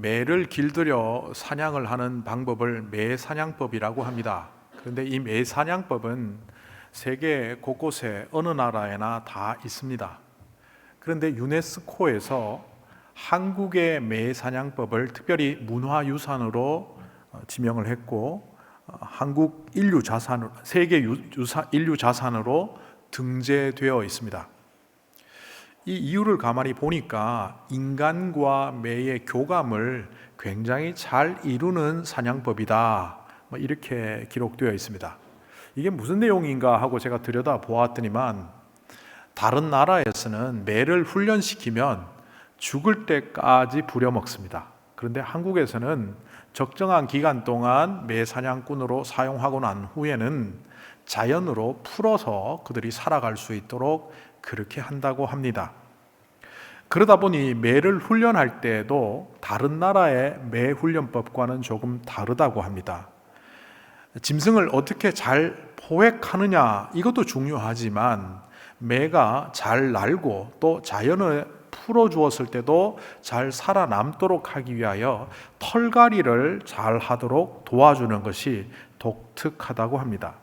매를 길들여 사냥을 하는 방법을 매사냥법이라고 합니다. 그런데 이 매사냥법은 세계 곳곳에 어느 나라에나 다 있습니다. 그런데 유네스코에서 한국의 매사냥법을 특별히 문화유산으로 지명을 했고 한국 인류자산, 세계 인류자산으로 등재되어 있습니다. 이 이유를 가만히 보니까 인간과 매의 교감을 굉장히 잘 이루는 사냥법이다, 이렇게 기록되어 있습니다. 이게 무슨 내용인가 하고 제가 들여다 보았더니만 다른 나라에서는 매를 훈련시키면 죽을 때까지 부려먹습니다. 그런데 한국에서는 적정한 기간 동안 매 사냥꾼으로 사용하고 난 후에는 자연으로 풀어서 그들이 살아갈 수 있도록 그렇게 한다고 합니다. 그러다 보니 매를 훈련할 때에도 다른 나라의 매 훈련법과는 조금 다르다고 합니다. 짐승을 어떻게 잘 포획하느냐, 이것도 중요하지만 매가 잘 날고 또 자연에 풀어주었을 때도 잘 살아남도록 하기 위하여 털갈이를 잘 하도록 도와주는 것이 독특하다고 합니다.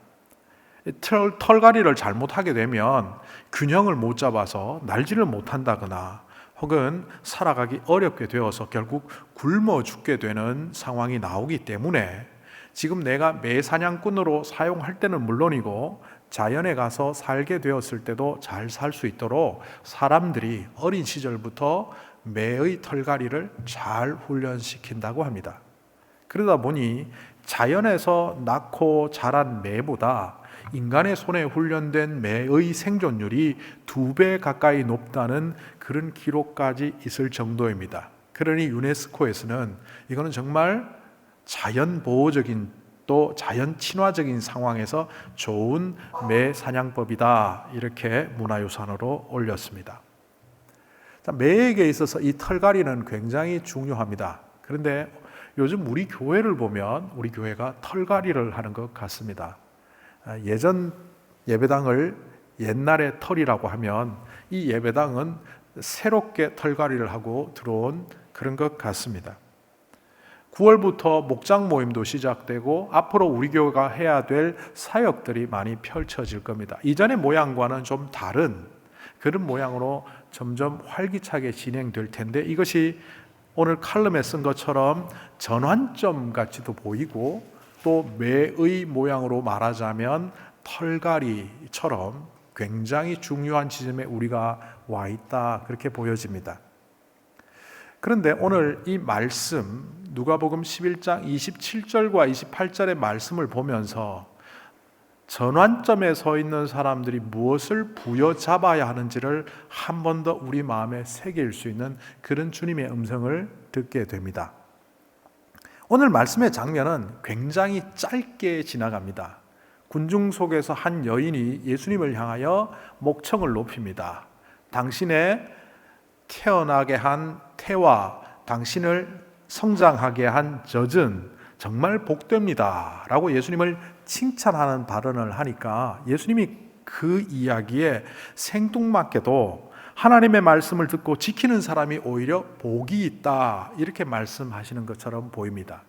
털갈이를 잘못하게 되면 균형을 못 잡아서 날지를 못한다거나 혹은 살아가기 어렵게 되어서 결국 굶어 죽게 되는 상황이 나오기 때문에 지금 내가 매사냥꾼으로 사용할 때는 물론이고 자연에 가서 살게 되었을 때도 잘 살 수 있도록 사람들이 어린 시절부터 매의 털갈이를 잘 훈련시킨다고 합니다. 그러다 보니 자연에서 낳고 자란 매보다 인간의 손에 훈련된 매의 생존율이 2배 가까이 높다는 그런 기록까지 있을 정도입니다. 그러니 유네스코에서는 이거는 정말 자연 보호적인 또 자연 친화적인 상황에서 좋은 매 사냥법이다, 이렇게 문화유산으로 올렸습니다. 매에게 있어서 이 털갈이는 굉장히 중요합니다. 그런데 요즘 우리 교회를 보면 우리 교회가 털갈이를 하는 것 같습니다. 예전 예배당을 옛날의 털이라고 하면 이 예배당은 새롭게 털갈이를 하고 들어온 그런 것 같습니다. 9월부터 목장 모임도 시작되고 앞으로 우리 교회가 해야 될 사역들이 많이 펼쳐질 겁니다. 이전의 모양과는 좀 다른 그런 모양으로 점점 활기차게 진행될 텐데 이것이 오늘 칼럼에 쓴 것처럼 전환점 같이도 보이고 또 매의 모양으로 말하자면 털갈이처럼 굉장히 중요한 지점에 우리가 와 있다, 그렇게 보여집니다. 그런데 오늘 이 말씀 누가복음 11장 27절과 28절의 말씀을 보면서 전환점에 서 있는 사람들이 무엇을 부여잡아야 하는지를 한 번 더 우리 마음에 새길 수 있는 그런 주님의 음성을 듣게 됩니다. 오늘 말씀의 장면은 굉장히 짧게 지나갑니다. 군중 속에서 한 여인이 예수님을 향하여 목청을 높입니다. 당신의 태어나게 한 태와 당신을 성장하게 한 젖은 정말 복됩니다 라고 예수님을 칭찬하는 발언을 하니까 예수님이 그 이야기에 생뚱맞게도 하나님의 말씀을 듣고 지키는 사람이 오히려 복이 있다, 이렇게 말씀하시는 것처럼 보입니다.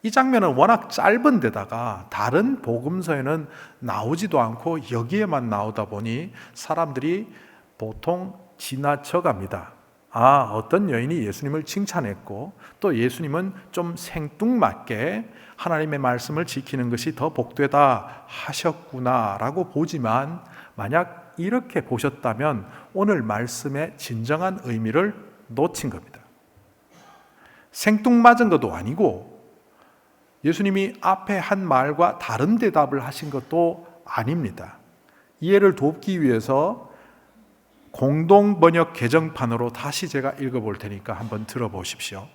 이 장면은 워낙 짧은 데다가 다른 복음서에는 나오지도 않고 여기에만 나오다 보니 사람들이 보통 지나쳐 갑니다. 어떤 여인이 예수님을 칭찬했고 또 예수님은 좀 생뚱맞게 하나님의 말씀을 지키는 것이 더 복되다 하셨구나 라고 보지만, 만약 이렇게 보셨다면 오늘 말씀의 진정한 의미를 놓친 겁니다. 생뚱맞은 것도 아니고 예수님이 앞에 한 말과 다른 대답을 하신 것도 아닙니다. 이해를 돕기 위해서 공동 번역 개정판으로 다시 제가 읽어볼 테니까 한번 들어보십시오.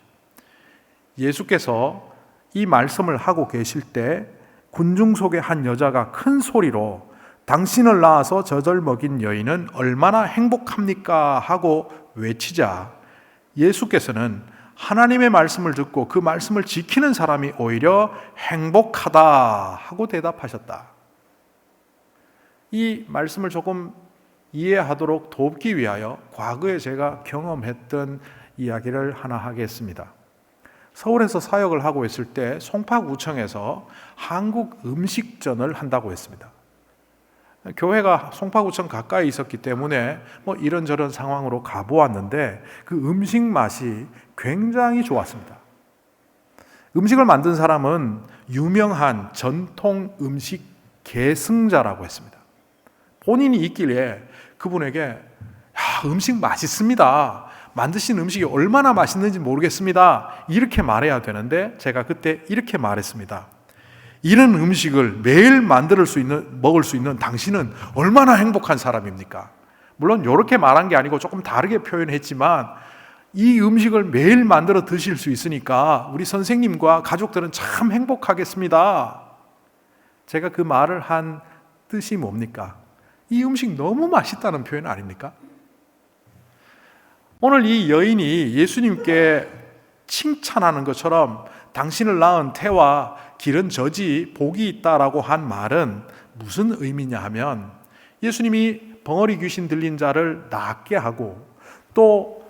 예수께서 이 말씀을 하고 계실 때 군중 속의 한 여자가 큰 소리로 당신을 낳아서 젖을 먹인 여인은 얼마나 행복합니까 하고 외치자 예수께서는 하나님의 말씀을 듣고 그 말씀을 지키는 사람이 오히려 행복하다 하고 대답하셨다. 이 말씀을 조금 이해하도록 돕기 위하여 과거에 제가 경험했던 이야기를 하나 하겠습니다. 서울에서 사역을 하고 있을 때 송파구청에서 한국 음식전을 한다고 했습니다. 교회가 송파구청 가까이 있었기 때문에 이런저런 상황으로 가보았는데 그 음식 맛이 굉장히 좋았습니다. 음식을 만든 사람은 유명한 전통 음식 계승자라고 했습니다. 본인이 있길래 그분에게 음식 맛있습니다. 만드신 음식이 얼마나 맛있는지 모르겠습니다. 이렇게 말해야 되는데 제가 그때 이렇게 말했습니다. 이런 음식을 매일 먹을 수 있는 당신은 얼마나 행복한 사람입니까? 물론 이렇게 말한 게 아니고 조금 다르게 표현했지만 이 음식을 매일 만들어 드실 수 있으니까 우리 선생님과 가족들은 참 행복하겠습니다. 제가 그 말을 한 뜻이 뭡니까? 이 음식 너무 맛있다는 표현 아닙니까? 오늘 이 여인이 예수님께 칭찬하는 것처럼 당신을 낳은 태와 기른 젖이 복이 있다라고 한 말은 무슨 의미냐 하면 예수님이 벙어리 귀신 들린 자를 낫게 하고 또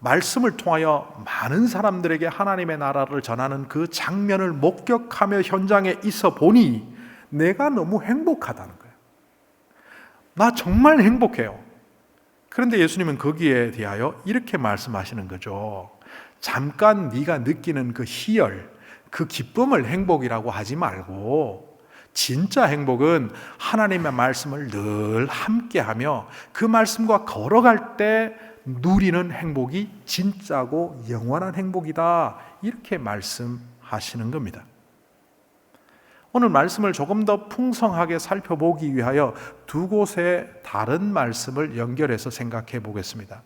말씀을 통하여 많은 사람들에게 하나님의 나라를 전하는 그 장면을 목격하며 현장에 있어 보니 내가 너무 행복하다는 거예요. 나 정말 행복해요. 그런데 예수님은 거기에 대하여 이렇게 말씀하시는 거죠. 잠깐 네가 느끼는 그 희열, 그 기쁨을 행복이라고 하지 말고 진짜 행복은 하나님의 말씀을 늘 함께하며 그 말씀과 걸어갈 때 누리는 행복이 진짜고 영원한 행복이다. 이렇게 말씀하시는 겁니다. 오늘 말씀을 조금 더 풍성하게 살펴보기 위하여 두 곳의 다른 말씀을 연결해서 생각해 보겠습니다.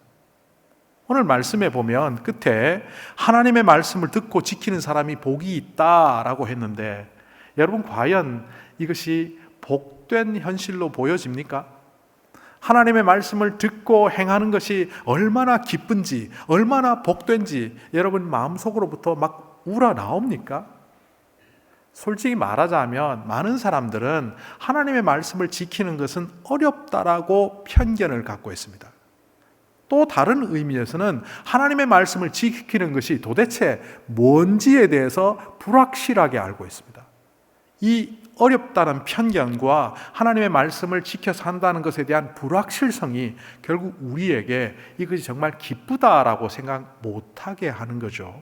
오늘 말씀에 보면 끝에 하나님의 말씀을 듣고 지키는 사람이 복이 있다라고 했는데 여러분 과연 이것이 복된 현실로 보여집니까? 하나님의 말씀을 듣고 행하는 것이 얼마나 기쁜지 얼마나 복된지 여러분 마음속으로부터 막 우러나옵니까? 솔직히 말하자면 많은 사람들은 하나님의 말씀을 지키는 것은 어렵다라고 편견을 갖고 있습니다. 또 다른 의미에서는 하나님의 말씀을 지키는 것이 도대체 뭔지에 대해서 불확실하게 알고 있습니다. 이 어렵다는 편견과 하나님의 말씀을 지켜 산다는 것에 대한 불확실성이 결국 우리에게 이것이 정말 기쁘다라고 생각 못하게 하는 거죠.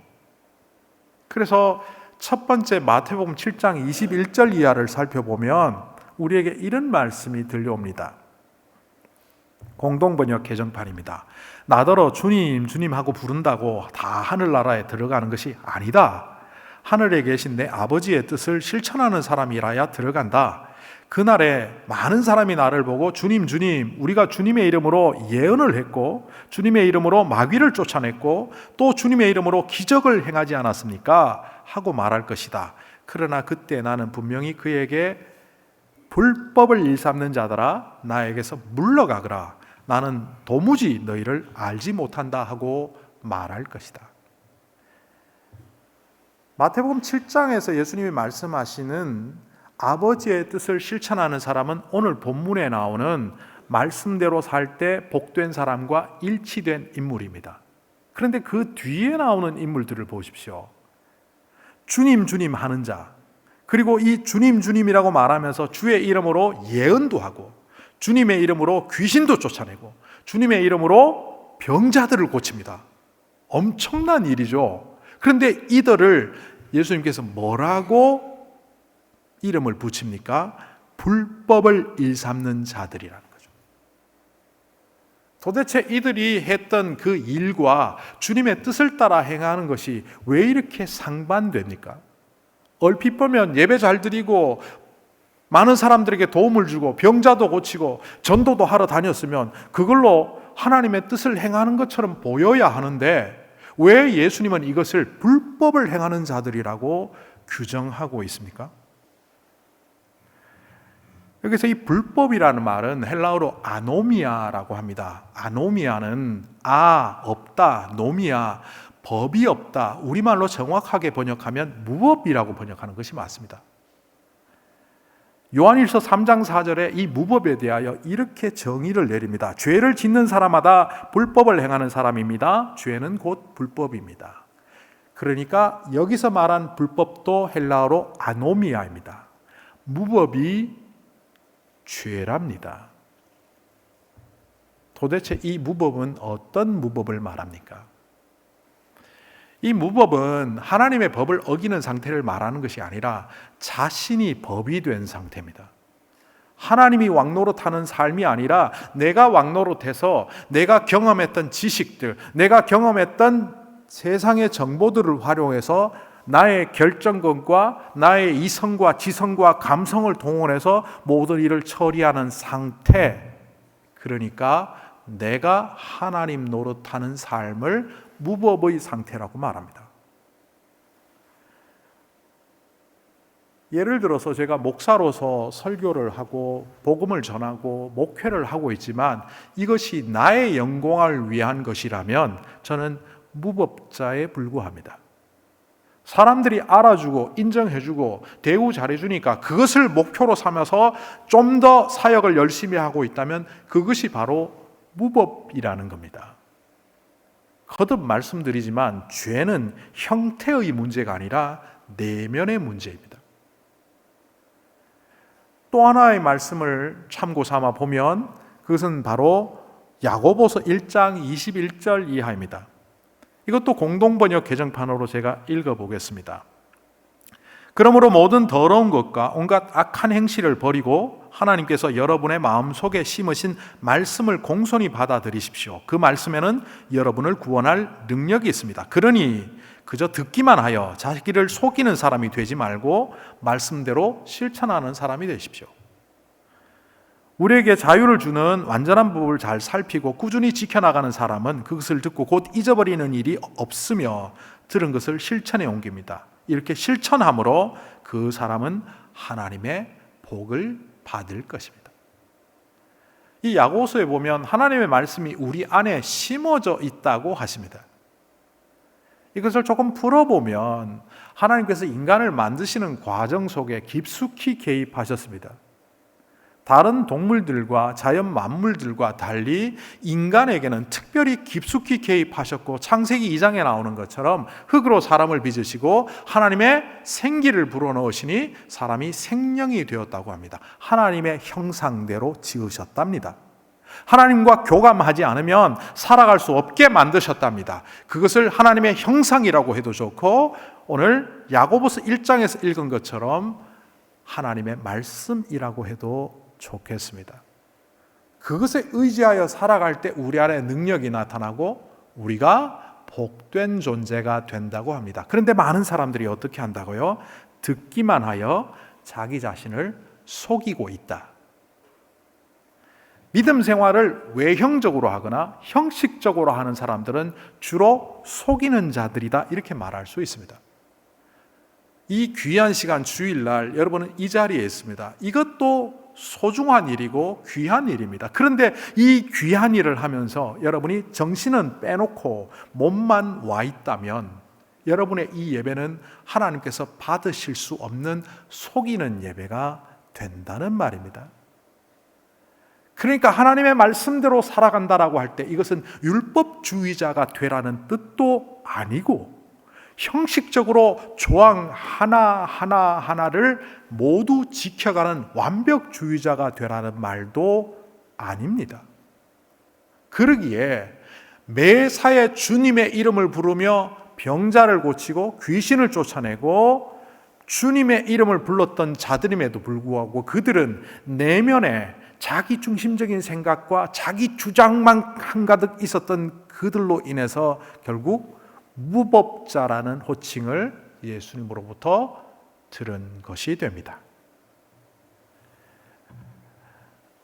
그래서 첫 번째 마태복음 7장 21절 이하를 살펴보면 우리에게 이런 말씀이 들려옵니다. 공동번역 개정판입니다. 나더러 주님 주님 하고 부른다고 다 하늘나라에 들어가는 것이 아니다. 하늘에 계신 내 아버지의 뜻을 실천하는 사람이라야 들어간다. 그날에 많은 사람이 나를 보고 주님 주님 우리가 주님의 이름으로 예언을 했고 주님의 이름으로 마귀를 쫓아냈고 또 주님의 이름으로 기적을 행하지 않았습니까? 하고 말할 것이다. 그러나 그때 나는 분명히 그에게 불법을 일삼는 자들아 나에게서 물러가거라. 나는 도무지 너희를 알지 못한다 하고 말할 것이다. 마태복음 7장에서 예수님이 말씀하시는 아버지의 뜻을 실천하는 사람은 오늘 본문에 나오는 말씀대로 살 때 복된 사람과 일치된 인물입니다. 그런데 그 뒤에 나오는 인물들을 보십시오. 주님 주님 하는 자, 그리고 이 주님 주님이라고 말하면서 주의 이름으로 예언도 하고 주님의 이름으로 귀신도 쫓아내고 주님의 이름으로 병자들을 고칩니다. 엄청난 일이죠. 그런데 이들을 예수님께서 뭐라고 이름을 붙입니까? 불법을 일삼는 자들이라는 거죠. 도대체 이들이 했던 그 일과 주님의 뜻을 따라 행하는 것이 왜 이렇게 상반됩니까? 얼핏 보면 예배 잘 드리고 많은 사람들에게 도움을 주고 병자도 고치고 전도도 하러 다녔으면 그걸로 하나님의 뜻을 행하는 것처럼 보여야 하는데 왜 예수님은 이것을 불법을 행하는 자들이라고 규정하고 있습니까? 여기서 이 불법이라는 말은 헬라어로 아노미아라고 합니다. 아노미아는 없다, 노미아, 법이 없다. 우리말로 정확하게 번역하면 무법이라고 번역하는 것이 맞습니다. 요한일서 3장 4절에 이 무법에 대하여 이렇게 정의를 내립니다. 죄를 짓는 사람마다 불법을 행하는 사람입니다. 죄는 곧 불법입니다. 그러니까 여기서 말한 불법도 헬라어로 아노미아입니다. 무법이 죄랍니다. 도대체 이 무법은 어떤 무법을 말합니까? 이 무법은 하나님의 법을 어기는 상태를 말하는 것이 아니라 자신이 법이 된 상태입니다. 하나님이 왕노릇하는 삶이 아니라 내가 왕노릇해서 내가 경험했던 지식들, 내가 경험했던 세상의 정보들을 활용해서 나의 결정권과 나의 이성과 지성과 감성을 동원해서 모든 일을 처리하는 상태, 그러니까 내가 하나님 노릇하는 삶을 무법의 상태라고 말합니다. 예를 들어서 제가 목사로서 설교를 하고 복음을 전하고 목회를 하고 있지만 이것이 나의 영광을 위한 것이라면 저는 무법자에 불과합니다. 사람들이 알아주고 인정해주고 대우 잘해주니까 그것을 목표로 삼아서 좀 더 사역을 열심히 하고 있다면 그것이 바로 무법이라는 겁니다. 거듭 말씀드리지만 죄는 형태의 문제가 아니라 내면의 문제입니다. 또 하나의 말씀을 참고 삼아 보면 그것은 바로 야고보서 1장 21절 이하입니다. 이것도 공동번역 개정판으로 제가 읽어보겠습니다. 그러므로 모든 더러운 것과 온갖 악한 행실을 버리고 하나님께서 여러분의 마음속에 심으신 말씀을 공손히 받아들이십시오. 그 말씀에는 여러분을 구원할 능력이 있습니다. 그러니 그저 듣기만 하여 자기를 속이는 사람이 되지 말고 말씀대로 실천하는 사람이 되십시오. 우리에게 자유를 주는 완전한 법을 잘 살피고 꾸준히 지켜나가는 사람은 그것을 듣고 곧 잊어버리는 일이 없으며 들은 것을 실천에 옮깁니다. 이렇게 실천함으로 그 사람은 하나님의 복을 받을 것입니다. 이 야고보서에 보면 하나님의 말씀이 우리 안에 심어져 있다고 하십니다. 이것을 조금 풀어보면 하나님께서 인간을 만드시는 과정 속에 깊숙이 개입하셨습니다. 다른 동물들과 자연 만물들과 달리 인간에게는 특별히 깊숙이 개입하셨고 창세기 2장에 나오는 것처럼 흙으로 사람을 빚으시고 하나님의 생기를 불어넣으시니 사람이 생명이 되었다고 합니다. 하나님의 형상대로 지으셨답니다. 하나님과 교감하지 않으면 살아갈 수 없게 만드셨답니다. 그것을 하나님의 형상이라고 해도 좋고 오늘 야고보서 1장에서 읽은 것처럼 하나님의 말씀이라고 해도 좋겠습니다. 그것에 의지하여 살아갈 때 우리 안에 능력이 나타나고 우리가 복된 존재가 된다고 합니다. 그런데 많은 사람들이 어떻게 한다고요? 듣기만 하여 자기 자신을 속이고 있다. 믿음 생활을 외형적으로 하거나 형식적으로 하는 사람들은 주로 속이는 자들이다 이렇게 말할 수 있습니다. 이 귀한 시간 주일날 여러분은 이 자리에 있습니다. 이것도 소중한 일이고 귀한 일입니다. 그런데 이 귀한 일을 하면서 여러분이 정신은 빼놓고 몸만 와 있다면 여러분의 이 예배는 하나님께서 받으실 수 없는 속이는 예배가 된다는 말입니다. 그러니까 하나님의 말씀대로 살아간다라고 할 때 이것은 율법주의자가 되라는 뜻도 아니고 형식적으로 조항 하나하나를 모두 지켜가는 완벽주의자가 되라는 말도 아닙니다. 그러기에 매사에 주님의 이름을 부르며 병자를 고치고 귀신을 쫓아내고 주님의 이름을 불렀던 자들임에도 불구하고 그들은 내면에 자기 중심적인 생각과 자기 주장만 한가득 있었던 그들로 인해서 결국 무법자라는 호칭을 예수님으로부터 들은 것이 됩니다.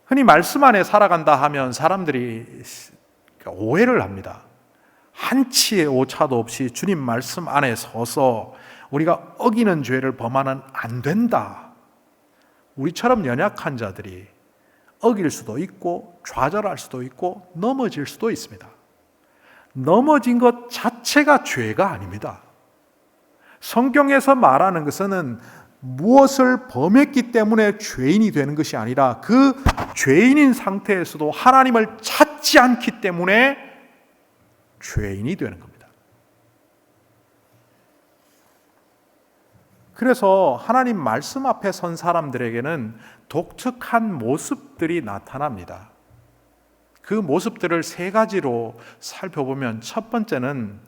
흔히 말씀 안에 살아간다 하면 사람들이 오해를 합니다. 한치의 오차도 없이 주님 말씀 안에 서서 우리가 어기는 죄를 범하면 안 된다. 우리처럼 연약한 자들이 어길 수도 있고 좌절할 수도 있고 넘어질 수도 있습니다. 넘어진 것 자체가 죄가 아닙니다. 성경에서 말하는 것은 무엇을 범했기 때문에 죄인이 되는 것이 아니라 그 죄인인 상태에서도 하나님을 찾지 않기 때문에 죄인이 되는 겁니다. 그래서 하나님 말씀 앞에 선 사람들에게는 독특한 모습들이 나타납니다. 그 모습들을 세 가지로 살펴보면 첫 번째는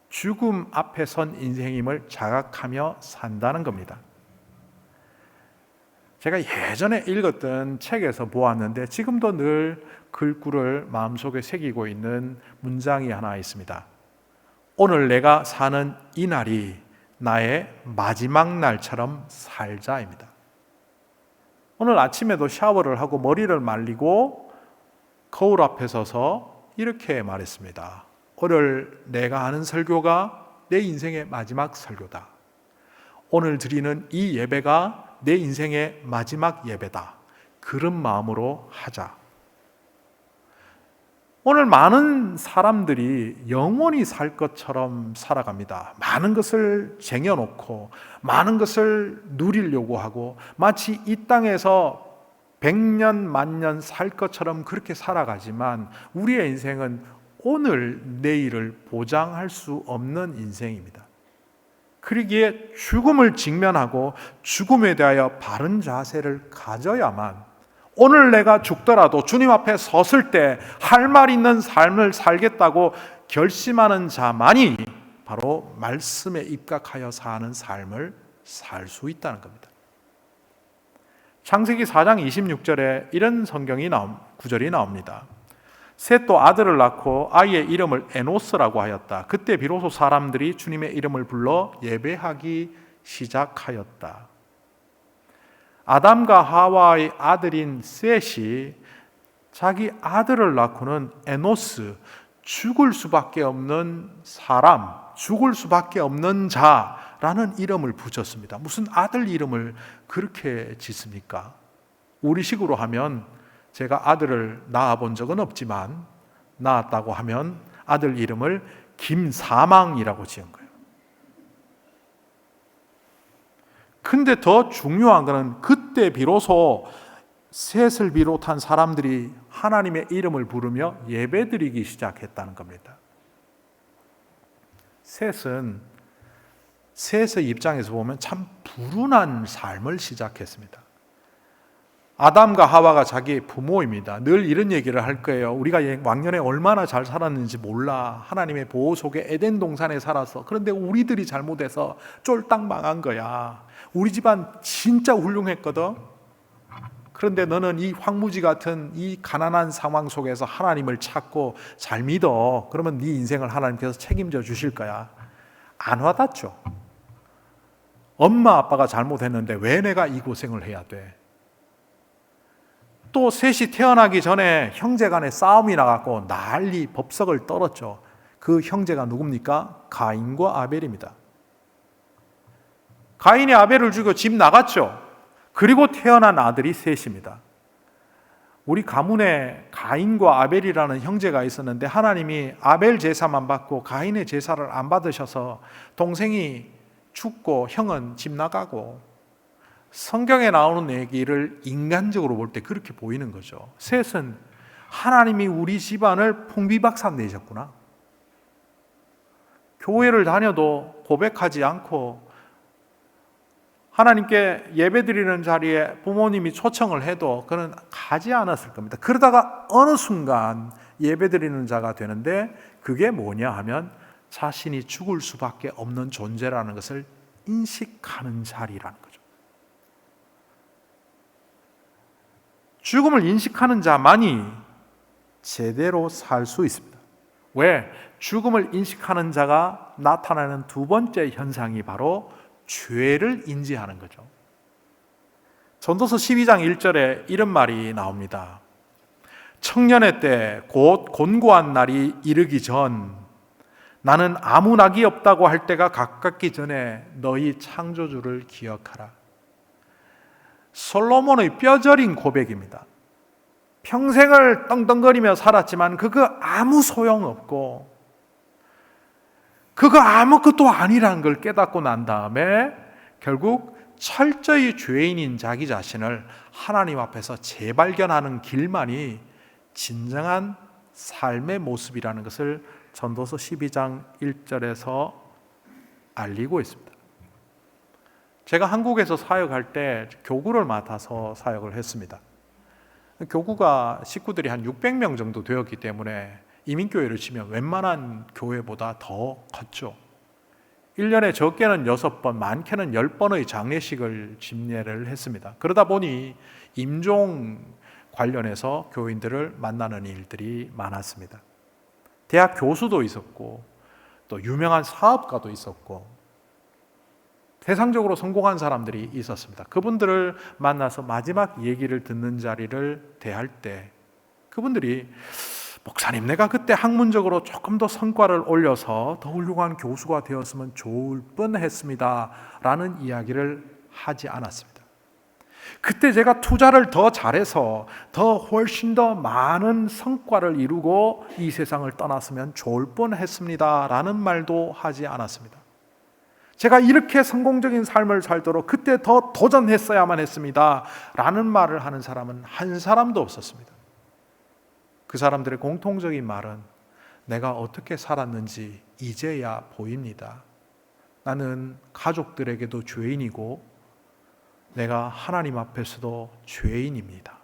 죽음 앞에 선 인생임을 자각하며 산다는 겁니다. 제가 예전에 읽었던 책에서 보았는데 지금도 늘 글귀를 마음속에 새기고 있는 문장이 하나 있습니다. 오늘 내가 사는 이 날이 나의 마지막 날처럼 살자입니다. 오늘 아침에도 샤워를 하고 머리를 말리고 거울 앞에 서서 이렇게 말했습니다. 오늘 내가 하는 설교가 내 인생의 마지막 설교다. 오늘 드리는 이 예배가 내 인생의 마지막 예배다. 그런 마음으로 하자. 오늘 많은 사람들이 영원히 살 것처럼 살아갑니다. 많은 것을 쟁여놓고 많은 것을 누리려고 하고 마치 이 땅에서 100년, 만년 살 것처럼 그렇게 살아가지만 우리의 인생은 오늘, 내일을 보장할 수 없는 인생입니다. 그러기에 죽음을 직면하고 죽음에 대하여 바른 자세를 가져야만 오늘 내가 죽더라도 주님 앞에 섰을 때 할 말 있는 삶을 살겠다고 결심하는 자만이 바로 말씀에 입각하여 사는 삶을 살 수 있다는 겁니다. 창세기 4장 26절에 이런 구절이 나옵니다. 셋도 아들을 낳고 아이의 이름을 에노스라고 하였다. 그때 비로소 사람들이 주님의 이름을 불러 예배하기 시작하였다. 아담과 하와의 아들인 셋이 자기 아들을 낳고는 에노스, 죽을 수밖에 없는 사람, 죽을 수밖에 없는 자라는 이름을 붙였습니다. 무슨 아들 이름을 그렇게 짓습니까? 우리식으로 하면 제가 아들을 낳아본 적은 없지만 낳았다고 하면 아들 이름을 김사망이라고 지은 거예요. 근데 더 중요한 것은 그때 비로소 셋을 비롯한 사람들이 하나님의 이름을 부르며 예배드리기 시작했다는 겁니다. 셋의 입장에서 보면 참 불운한 삶을 시작했습니다. 아담과 하와가 자기의 부모입니다. 늘 이런 얘기를 할 거예요. 우리가 왕년에 얼마나 잘 살았는지 몰라. 하나님의 보호 속에 에덴 동산에 살았어. 그런데 우리들이 잘못해서 쫄딱 망한 거야. 우리 집안 진짜 훌륭했거든. 그런데 너는 이 황무지 같은 이 가난한 상황 속에서 하나님을 찾고 잘 믿어. 그러면 네 인생을 하나님께서 책임져 주실 거야. 안 와닿죠. 엄마 아빠가 잘못했는데 왜 내가 이 고생을 해야 돼? 또 셋이 태어나기 전에 형제 간에 싸움이 나갖고 난리 법석을 떨었죠. 그 형제가 누굽니까? 가인과 아벨입니다. 가인이 아벨을 죽이고 집 나갔죠. 그리고 태어난 아들이 셋입니다. 우리 가문에 가인과 아벨이라는 형제가 있었는데 하나님이 아벨 제사만 받고 가인의 제사를 안 받으셔서 동생이 죽고 형은 집 나가고, 성경에 나오는 얘기를 인간적으로 볼 때 그렇게 보이는 거죠. 셋은 하나님이 우리 집안을 풍비박산 내셨구나. 교회를 다녀도 고백하지 않고 하나님께 예배드리는 자리에 부모님이 초청을 해도 그는 가지 않았을 겁니다. 그러다가 어느 순간 예배드리는 자가 되는데 그게 뭐냐 하면 자신이 죽을 수밖에 없는 존재라는 것을 인식하는 자리라는 거죠. 죽음을 인식하는 자만이 제대로 살 수 있습니다. 왜? 죽음을 인식하는 자가 나타나는 두 번째 현상이 바로 죄를 인지하는 거죠. 전도서 12장 1절에 이런 말이 나옵니다. 청년의 때 곧 곤고한 날이 이르기 전 나는 아무 낙이 없다고 할 때가 가깝기 전에 너희 창조주를 기억하라. 솔로몬의 뼈저린 고백입니다. 평생을 떵떵거리며 살았지만 그거 아무 소용없고 그거 아무것도 아니라는 걸 깨닫고 난 다음에 결국 철저히 죄인인 자기 자신을 하나님 앞에서 재발견하는 길만이 진정한 삶의 모습이라는 것을 전도서 12장 1절에서 알리고 있습니다. 제가 한국에서 사역할 때 교구를 맡아서 사역을 했습니다. 교구가 식구들이 한 600명 정도 되었기 때문에 이민교회를 치면 웬만한 교회보다 더 컸죠. 1년에 적게는 6번, 많게는 10번의 장례식을 집례를 했습니다. 그러다 보니 임종 관련해서 교인들을 만나는 일들이 많았습니다. 대학 교수도 있었고 또 유명한 사업가도 있었고 세상적으로 성공한 사람들이 있었습니다. 그분들을 만나서 마지막 얘기를 듣는 자리를 대할 때 그분들이 목사님, 내가 그때 학문적으로 조금 더 성과를 올려서 더 훌륭한 교수가 되었으면 좋을 뻔했습니다 라는 이야기를 하지 않았습니다. 그때 제가 투자를 더 잘해서 훨씬 더 많은 성과를 이루고 이 세상을 떠났으면 좋을 뻔했습니다 라는 말도 하지 않았습니다. 제가 이렇게 성공적인 삶을 살도록 그때 더 도전했어야만 했습니다 라는 말을 하는 사람은 한 사람도 없었습니다. 그 사람들의 공통적인 말은 내가 어떻게 살았는지 이제야 보입니다. 나는 가족들에게도 죄인이고 내가 하나님 앞에서도 죄인입니다.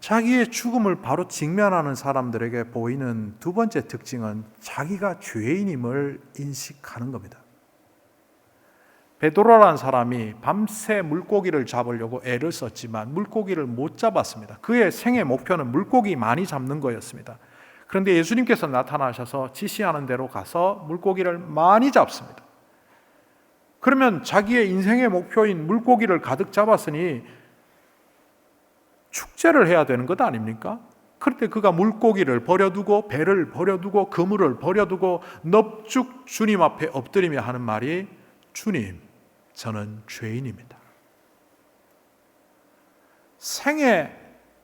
자기의 죽음을 바로 직면하는 사람들에게 보이는 두 번째 특징은 자기가 죄인임을 인식하는 겁니다. 베드로라는 사람이 밤새 물고기를 잡으려고 애를 썼지만 물고기를 못 잡았습니다. 그의 생애 목표는 물고기 많이 잡는 거였습니다. 그런데 예수님께서 나타나셔서 지시하는 대로 가서 물고기를 많이 잡습니다. 그러면 자기의 인생의 목표인 물고기를 가득 잡았으니 축제를 해야 되는 것 아닙니까? 그때 그가 물고기를 버려두고 배를 버려두고 그물을 버려두고 넙죽 주님 앞에 엎드리며 하는 말이 주님, 저는 죄인입니다. 생의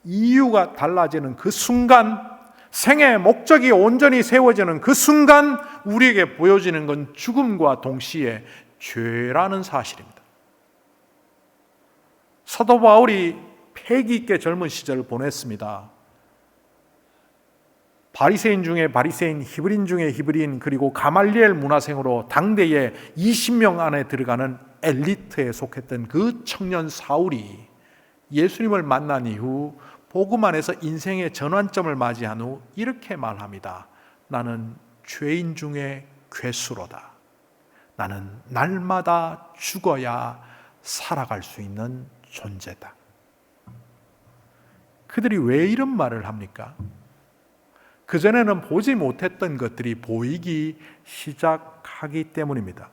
이유가 달라지는 그 순간, 생의 목적이 온전히 세워지는 그 순간 우리에게 보여지는 건 죽음과 동시에 죄라는 사실입니다. 사도 바울이 패기 있게 젊은 시절을 보냈습니다. 바리새인 중에 바리새인, 히브리인 중에 히브리인, 그리고 가말리엘 문화생으로 당대에 20명 안에 들어가는 엘리트에 속했던 그 청년 사울이 예수님을 만난 이후 복음 안에서 인생의 전환점을 맞이한 후 이렇게 말합니다. 나는 죄인 중에 괴수로다. 나는 날마다 죽어야 살아갈 수 있는 존재다. 그들이 왜 이런 말을 합니까? 그전에는 보지 못했던 것들이 보이기 시작하기 때문입니다.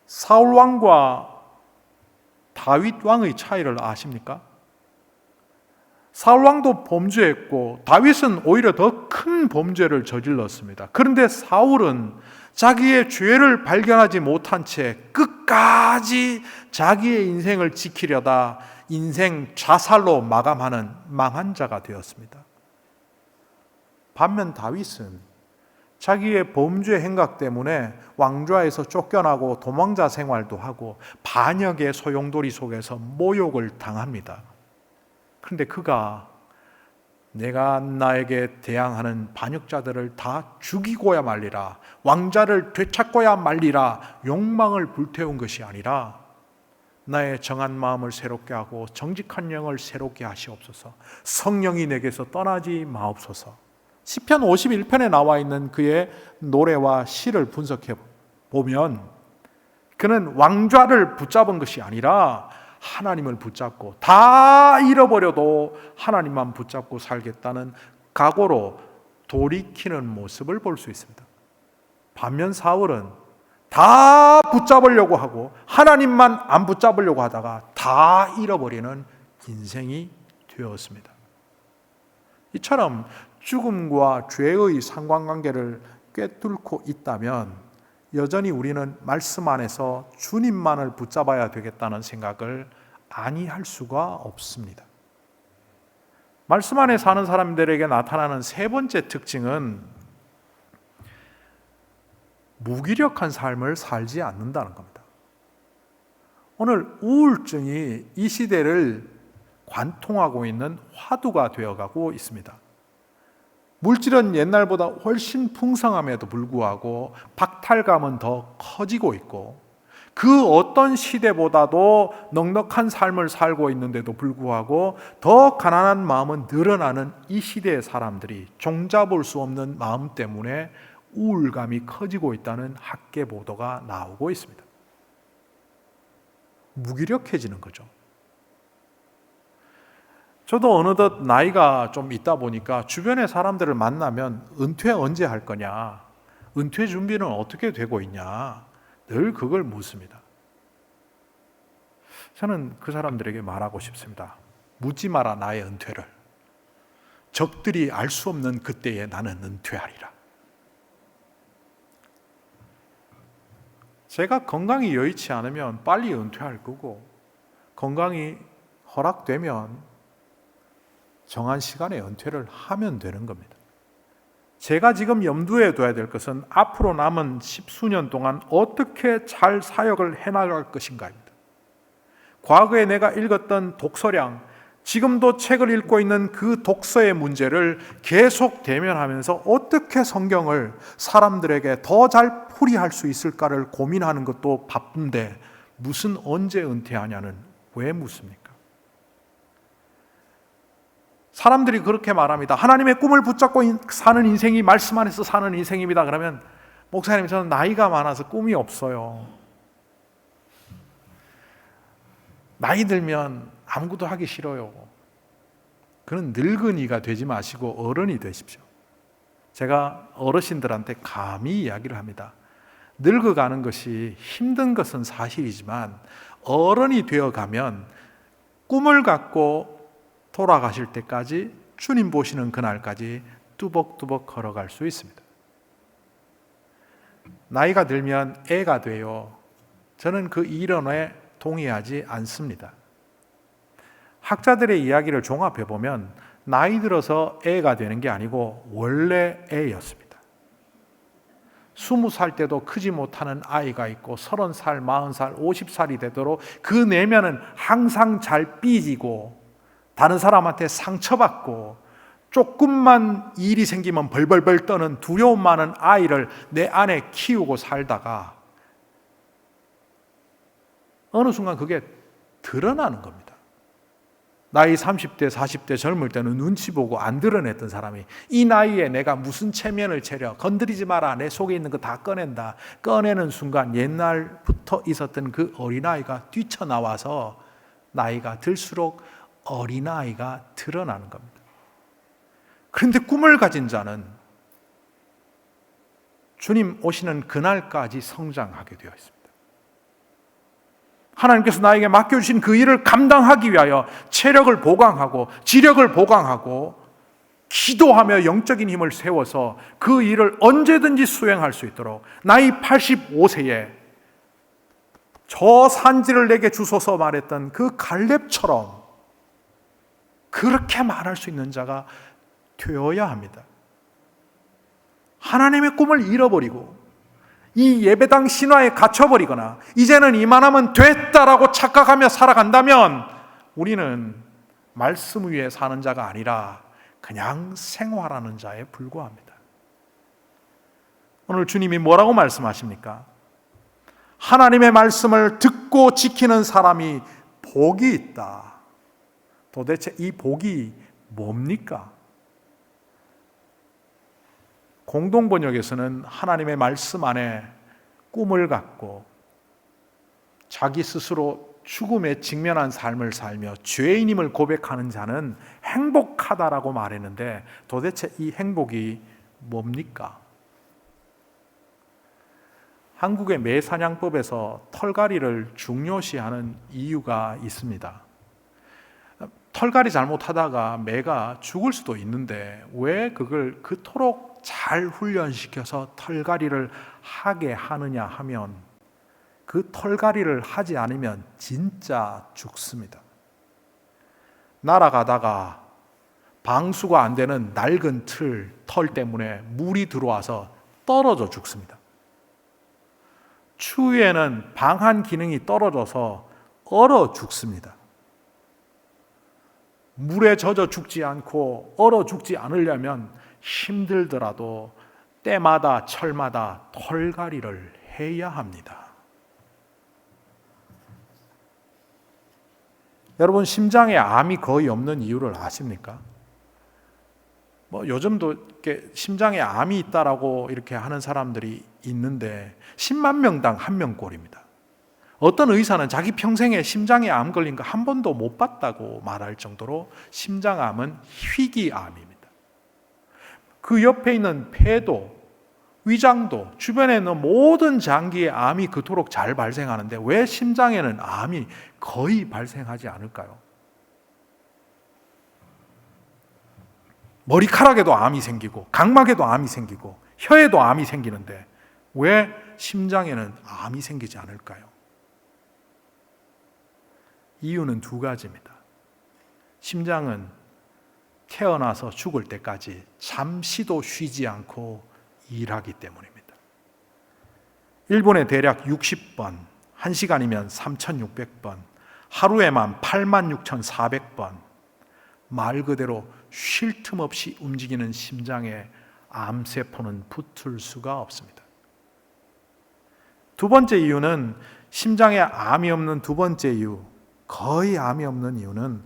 사울 왕과 다윗 왕의 차이를 아십니까? 사울 왕도 범죄했고 다윗은 오히려 더 큰 범죄를 저질렀습니다. 그런데 사울은 자기의 죄를 발견하지 못한 채 끝까지 자기의 인생을 지키려다 인생 자살로 마감하는 망한 자가 되었습니다. 반면 다윗은 자기의 범죄 행각 때문에 왕좌에서 쫓겨나고 도망자 생활도 하고 반역의 소용돌이 속에서 모욕을 당합니다. 그런데 그가 내가 나에게 대항하는 반역자들을 다 죽이고야 말리라, 왕자를 되찾고야 말리라 욕망을 불태운 것이 아니라 나의 정한 마음을 새롭게 하고 정직한 영을 새롭게 하시옵소서, 성령이 내게서 떠나지 마옵소서. 시편 51편에 나와 있는 그의 노래와 시를 분석해 보면 그는 왕좌를 붙잡은 것이 아니라 하나님을 붙잡고 다 잃어버려도 하나님만 붙잡고 살겠다는 각오로 돌이키는 모습을 볼 수 있습니다. 반면 사울은 다 붙잡으려고 하고 하나님만 안 붙잡으려고 하다가 다 잃어버리는 인생이 되었습니다. 이처럼 죽음과 죄의 상관관계를 꿰뚫고 있다면 여전히 우리는 말씀 안에서 주님만을 붙잡아야 되겠다는 생각을 아니할 수가 없습니다. 말씀 안에 사는 사람들에게 나타나는 세 번째 특징은 무기력한 삶을 살지 않는다는 겁니다. 오늘 우울증이 이 시대를 관통하고 있는 화두가 되어가고 있습니다. 물질은 옛날보다 훨씬 풍성함에도 불구하고 박탈감은 더 커지고 있고, 그 어떤 시대보다도 넉넉한 삶을 살고 있는데도 불구하고 더 가난한 마음은 늘어나는 이 시대의 사람들이 종잡을 수 없는 마음 때문에 우울감이 커지고 있다는 학계 보도가 나오고 있습니다. 무기력해지는 거죠. 저도 어느덧 나이가 좀 있다 보니까 주변의 사람들을 만나면 은퇴 언제 할 거냐, 은퇴 준비는 어떻게 되고 있냐, 늘 그걸 묻습니다. 저는 그 사람들에게 말하고 싶습니다. 묻지 마라 나의 은퇴를. 적들이 알 수 없는 그때에 나는 은퇴하리라. 제가 건강이 여의치 않으면 빨리 은퇴할 거고, 건강이 허락되면 정한 시간에 은퇴를 하면 되는 겁니다. 제가 지금 염두에 둬야 될 것은 앞으로 남은 10수년 동안 어떻게 잘 사역을 해나갈 것인가입니다. 과거에 내가 읽었던 독서량, 지금도 책을 읽고 있는 그 독서의 문제를 계속 대면하면서 어떻게 성경을 사람들에게 더 잘 풀이할 수 있을까를 고민하는 것도 바쁜데, 무슨 언제 은퇴하냐는 왜 묻습니까? 사람들이 그렇게 말합니다. 하나님의 꿈을 붙잡고 사는 인생이 말씀 안에서 사는 인생입니다. 그러면 목사님, 저는 나이가 많아서 꿈이 없어요. 나이 들면 아무것도 하기 싫어요. 그런 늙은이가 되지 마시고 어른이 되십시오. 제가 어르신들한테 감히 이야기를 합니다. 늙어가는 것이 힘든 것은 사실이지만 어른이 되어가면 꿈을 갖고 돌아가실 때까지, 주님 보시는 그날까지 뚜벅뚜벅 걸어갈 수 있습니다. 나이가 들면 애가 돼요. 저는 그 이론에 동의하지 않습니다. 학자들의 이야기를 종합해 보면 나이 들어서 애가 되는 게 아니고 원래 애였습니다. 20살 때도 크지 못하는 아이가 있고 30살, 40살, 50살이 되도록 그 내면은 항상 잘 삐지고 다른 사람한테 상처받고 조금만 일이 생기면 벌벌벌 떠는 두려움 많은 아이를 내 안에 키우고 살다가 어느 순간 그게 드러나는 겁니다. 나이 30대, 40대 젊을 때는 눈치 보고 안 드러냈던 사람이 이 나이에 내가 무슨 체면을 차려, 건드리지 마라, 내 속에 있는 거 다 꺼낸다. 꺼내는 순간 옛날부터 있었던 그 어린아이가 뛰쳐나와서 나이가 들수록 어린아이가 드러나는 겁니다. 그런데 꿈을 가진 자는 주님 오시는 그날까지 성장하게 되어 있습니다. 하나님께서 나에게 맡겨주신 그 일을 감당하기 위하여 체력을 보강하고 지력을 보강하고 기도하며 영적인 힘을 세워서 그 일을 언제든지 수행할 수 있도록 나이 85세에 저 산지를 내게 주소서 말했던 그 갈렙처럼 그렇게 말할 수 있는 자가 되어야 합니다. 하나님의 꿈을 잃어버리고 이 예배당 신화에 갇혀버리거나 이제는 이만하면 됐다라고 착각하며 살아간다면 우리는 말씀 위에 사는 자가 아니라 그냥 생활하는 자에 불과합니다. 오늘 주님이 뭐라고 말씀하십니까? 하나님의 말씀을 듣고 지키는 사람이 복이 있다. 도대체 이 복이 뭡니까? 공동번역에서는 하나님의 말씀 안에 꿈을 갖고 자기 스스로 죽음에 직면한 삶을 살며 죄인임을 고백하는 자는 행복하다라고 말했는데 도대체 이 행복이 뭡니까? 한국의 매사냥법에서 털갈이를 중요시하는 이유가 있습니다. 털갈이 잘못하다가 매가 죽을 수도 있는데 왜 그걸 그토록 잘 훈련시켜서 털갈이를 하게 하느냐 하면 그 털갈이를 하지 않으면 진짜 죽습니다. 날아가다가 방수가 안 되는 낡은 털 때문에 물이 들어와서 떨어져 죽습니다. 추위에는 방한 기능이 떨어져서 얼어 죽습니다. 물에 젖어 죽지 않고 얼어 죽지 않으려면 힘들더라도 때마다 철마다 털갈이를 해야 합니다. 여러분, 심장에 암이 거의 없는 이유를 아십니까? 요즘도 이렇게 심장에 암이 있다라고 이렇게 하는 사람들이 있는데 10만 명당 1명꼴입니다. 어떤 의사는 자기 평생에 심장에 암 걸린 거 한 번도 못 봤다고 말할 정도로 심장암은 희귀암입니다. 그 옆에 있는 폐도, 위장도, 주변에 있는 모든 장기에 암이 그토록 잘 발생하는데 왜 심장에는 암이 거의 발생하지 않을까요? 머리카락에도 암이 생기고 각막에도 암이 생기고 혀에도 암이 생기는데 왜 심장에는 암이 생기지 않을까요? 이유는 두 가지입니다. 심장은 태어나서 죽을 때까지 잠시도 쉬지 않고 일하기 때문입니다. 1분에 대략 60번, 1시간이면 3,600번, 하루에만 86,400번, 말 그대로 쉴 틈 없이 움직이는 심장에 암세포는 붙을 수가 없습니다. 두 번째 이유는 심장에 암이 없는 두 번째 이유, 거의 암이 없는 이유는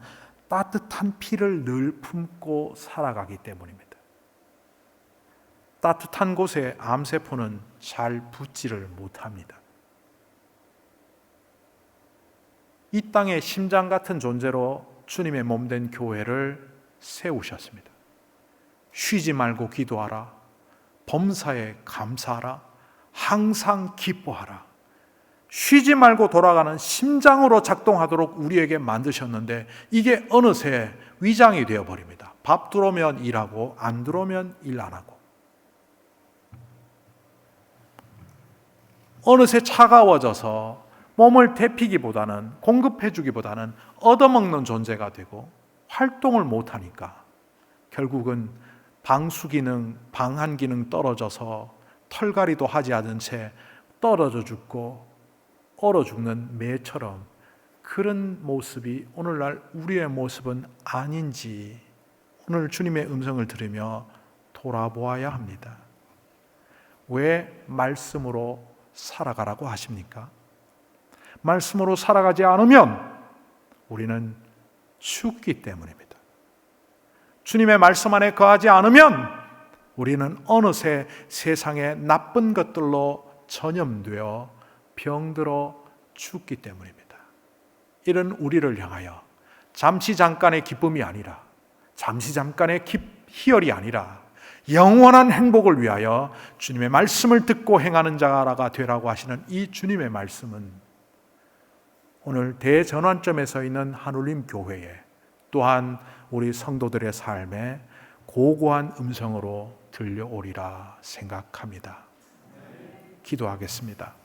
따뜻한 피를 늘 품고 살아가기 때문입니다. 따뜻한 곳에 암세포는 잘 붙지를 못합니다. 이 땅에 심장 같은 존재로 주님의 몸된 교회를 세우셨습니다. 쉬지 말고 기도하라. 범사에 감사하라. 항상 기뻐하라. 쉬지 말고 돌아가는 심장으로 작동하도록 우리에게 만드셨는데 이게 어느새 위장이 되어버립니다. 밥 들어오면 일하고 안 들어오면 일 안 하고. 어느새 차가워져서 몸을 데피기보다는 공급해주기보다는 얻어먹는 존재가 되고 활동을 못하니까 결국은 방수 기능, 방한 기능 떨어져서 털갈이도 하지 않은 채 떨어져 죽고 얼어 죽는 매처럼 그런 모습이 오늘날 우리의 모습은 아닌지 오늘 주님의 음성을 들으며 돌아보아야 합니다. 왜 말씀으로 살아가라고 하십니까? 말씀으로 살아가지 않으면 우리는 죽기 때문입니다. 주님의 말씀 안에 거하지 않으면 우리는 어느새 세상의 나쁜 것들로 전염되어 병들어 죽기 때문입니다. 이런 우리를 향하여 잠시 잠깐의 기쁨이 아니라 잠시 잠깐의 희열이 아니라 영원한 행복을 위하여 주님의 말씀을 듣고 행하는 자가 되라고 하시는 이 주님의 말씀은 오늘 대전환점에 서 있는 한울림 교회에 또한 우리 성도들의 삶에 고고한 음성으로 들려오리라 생각합니다. 기도하겠습니다.